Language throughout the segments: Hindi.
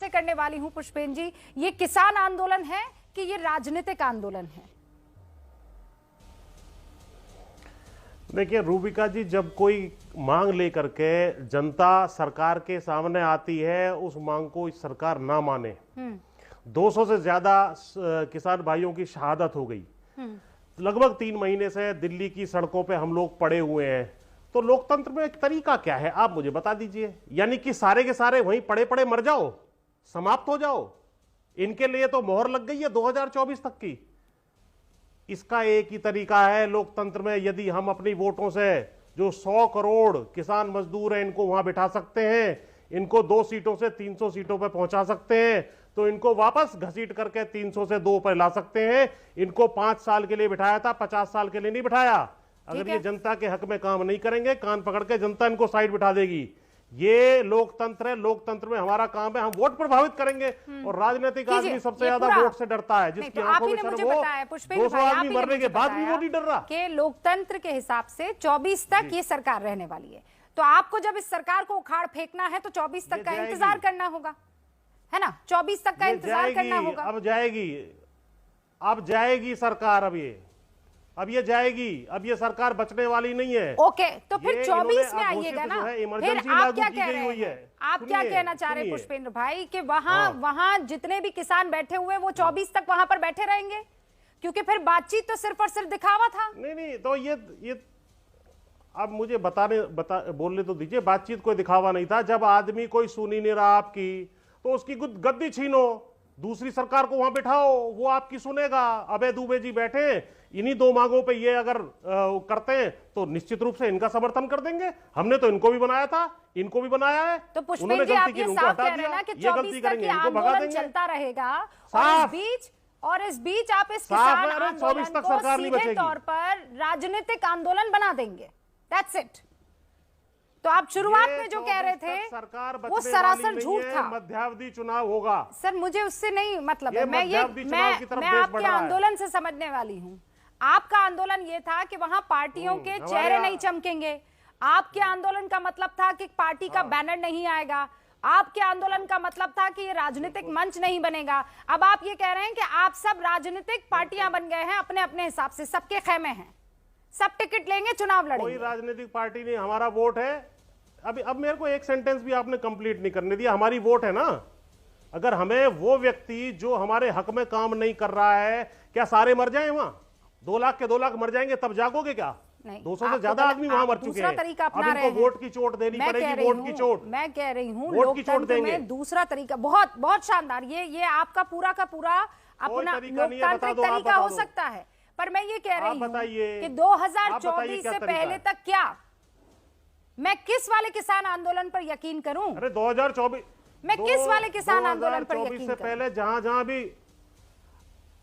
आपसे करने वाली हूं पुष्पेंद्र जी, ये किसान आंदोलन है कि ये राजनीतिक आंदोलन है? देखिए रूबिका जी, जब कोई मांग लेकर के जनता सरकार के सामने आती है, उस मांग को इस सरकार ना माने। 200 से ज्यादा किसान भाइयों की शहादत हो गई। लगभग 3 महीने से दिल्ली की सड़कों पे हम लोग पड़े हुए हैं। तो लोकतंत्र में एक तरीका क्या है, आप मुझे बता दीजिए। यानी कि सारे के सारे वहीं पड़े पड़े मर जाओ, समाप्त हो जाओ। इनके लिए तो मोहर लग गई है 2024 तक की। इसका एक ही तरीका है लोकतंत्र में, यदि हम अपनी वोटों से जो 100 करोड़ किसान मजदूर हैं इनको वहां बिठा सकते हैं, इनको 2 सीटों से 300 सीटों पर पहुंचा सकते हैं, तो इनको वापस घसीट करके 300 से 2 पर ला सकते हैं। इनको 5 साल के लिए बिठाया था, 50 साल के लिए नहीं बिठाया। अगर ये जनता के हक में काम नहीं करेंगे, कान पकड़ के जनता इनको साइड बिठा देगी। ये लोकतंत्र है, लोकतंत्र में हमारा काम है, हम वोट प्रभावित करेंगे। और राजनीतिक आदमी सबसे ज्यादा वोट से डरता है, जिसकी आंखों में शर्म हो। 200 आदमी मरने के बाद भी वो नहीं डर रहा कि लोकतंत्र के हिसाब से 24 तक ये सरकार रहने वाली है। तो आपको जब इस सरकार को उखाड़ फेंकना है तो 24 तक का इंतजार करना होगा, है ना? 24 तक का इंतजार करना होगा। अब जाएगी सरकार, अब ये जाएगी। अब ये सरकार बचने वाली नहीं है। ओके, तो फिर 24 में आइएगा ना। फिर आप क्या कह रहे हैं? आप क्या कहना चाह रहे हैं पुष्पेंद्र भाई कि वहां जितने भी किसान बैठे हुए वो 24 तक वहां पर बैठे रहेंगे? क्योंकि फिर बातचीत तो सिर्फ और सिर्फ दिखावा था। नहीं, तो ये अब मुझे बोलने तो दीजिए। बातचीत कोई दिखावा नहीं था। जब आदमी कोई सुन ही नहीं रहा आपकी, तो उसकी गद्दी छीनो, दूसरी सरकार को वहां बिठाओ, वो आपकी सुनेगा। अभय दुबे जी बैठे, इन्हीं 2 मांगों पे ये अगर करते हैं तो निश्चित रूप से इनका समर्थन कर देंगे। हमने तो इनको भी बनाया था, इनको भी बनाया है। तो पुष्पेंद्र जी, आप ये साफ कह रहे हैं ना कि 24 तक ये आंदोलन चलता रहेगा, और इस बीच आप इस किसान आंदोलन को सीधे तौर पर राजनीतिक आंदोलन बना देंगे। That's it. तो आप शुरुआत में जो कह रहे थे वो सरासर झूठ था। मध्यावधि चुनाव होगा। सर, मुझे उससे नहीं मतलब है। मैं आपके आंदोलन से समझने वाली हूँ। आपका आंदोलन ये था कि वहां पार्टियों के चेहरे नहीं चमकेंगे। आपके आंदोलन का मतलब था कि पार्टी का बैनर नहीं आएगा। आपके आंदोलन का मतलब था कि ये राजनीतिक मंच नहीं बनेगा। अब आप ये कह रहे हैं कि आप सब राजनीतिक पार्टियां बन गए हैं, अपने अपने हिसाब से सबके खेमे हैं, सब टिकट लेंगे, चुनाव लड़ेंगे। कोई राजनीतिक पार्टी नहीं, हमारा वोट है। अब मेरे को एक सेंटेंस भी आपने कंप्लीट नहीं करने दिया। हमारी वोट है ना। अगर हमें वो व्यक्ति जो हमारे हक में काम नहीं कर रहा है, क्या सारे मर जाएं वहां? 2 लाख के 2 लाख मर जाएंगे तब जागोगे क्या? 200 से ज्यादा आदमी वहां मर चुके हैं। अब इनको वोट की चोट देनी पड़ेगी। वोट की चोट, मैं कह रही हूँ लोकतंत्र में दूसरा तरीका बहुत बहुत शानदार। ये आपका पूरा का पूरा अपना लोकतांत्रिक तरीका हो सकता है, पर मैं ये कह रही हूँ कि 2024 से पहले तक क्या मैं किस वाले किसान आंदोलन पर यकीन करूं? अरे 2024 मैं किस वाले किसान आंदोलन पर यकीन से पहले जहां भी।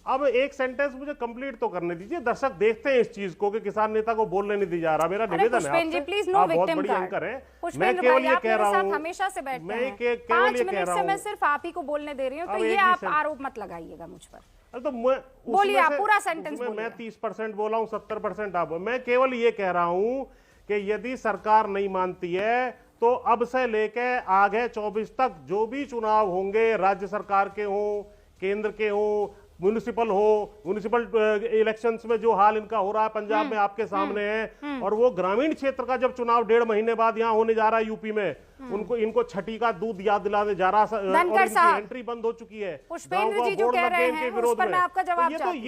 अब एक सेंटेंस मुझे कंप्लीट तो करने दीजिए। दर्शक देखते हैं इस चीज को कि किसान नेता को बोलने नहीं दिया जा रहा। मेरा निवेदन है आपसे, प्लीज नो विक्टिम कार्ड। मैं केवल ये कह रहा हूं, हमेशा से बैठते मैं हैं। केवल ये कह रहा हूं, मैं सिर्फ आप ही को बोलने दे रही हूं, तो ये आप आरोप मत लगाइएगा मुझ पर। तो बोलिए, आप पूरा सेंटेंस बोलिए। मैं 30% बोला हूं, 70% आप। मैं केवल ये कह रहा हूं कि यदि सरकार नहीं मानती है तो अब से लेके आगे 24 तक जो भी चुनाव होंगे, राज्य सरकार के हो, केंद्र के हो, म्युनिसिपल इलेक्शंस में जो हाल इनका हो रहा है पंजाब में आपके सामने है, और वो ग्रामीण क्षेत्र का जब चुनाव 1.5 महीने बाद यहाँ होने जा रहा है यूपी में, इनको छठी का दूध याद दिलाने जा रहा है। एंट्री बंद हो चुकी है। पुष्पेंद्र जी जो कह रहे हैं उस पर मैं आपका जवाब चाहती हूं।